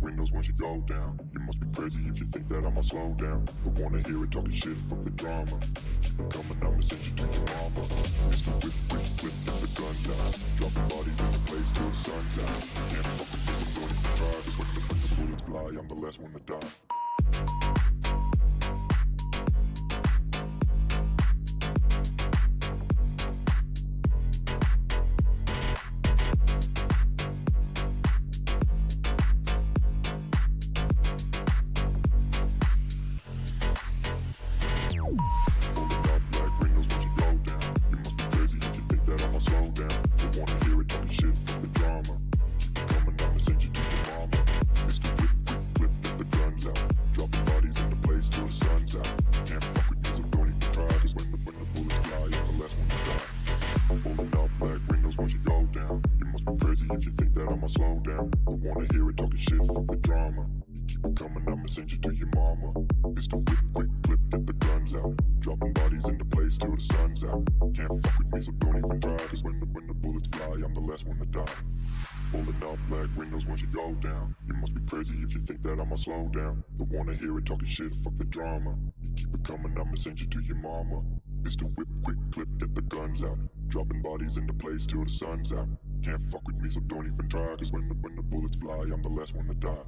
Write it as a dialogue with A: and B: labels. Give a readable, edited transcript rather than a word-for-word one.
A: windows once you go down. You must be crazy if you think that I'ma slow down. Don't wanna hear it talking shit, fuck the drama. Keep it coming, I'ma send you to your mama. Mr. Whip, whip, whip, get the guns out. Dropping bodies in the place till the sun's out. Can't fuck with me, so don't even try. Cause when the bullets fly, I'm the last one to die. If you think that I'ma slow down, don't wanna hear it talking shit, fuck the drama. You keep it coming, I'ma send you to your mama. Pistol whip, quick clip, get the guns out. Dropping bodies into place till the sun's out. Can't fuck with me, so don't even try. Cause when the bullets fly, I'm the last one to die. Pulling up black windows once you go down. You must be crazy if you think that I'ma slow down. Don't wanna hear it talking shit, fuck the drama. You keep it coming, I'ma send you to your mama. Pistol whip, quick clip, get the guns out. Dropping bodies into place till the sun's out. Can't fuck with me, so don't even try. Cause when the bullets fly, I'm the last one to die.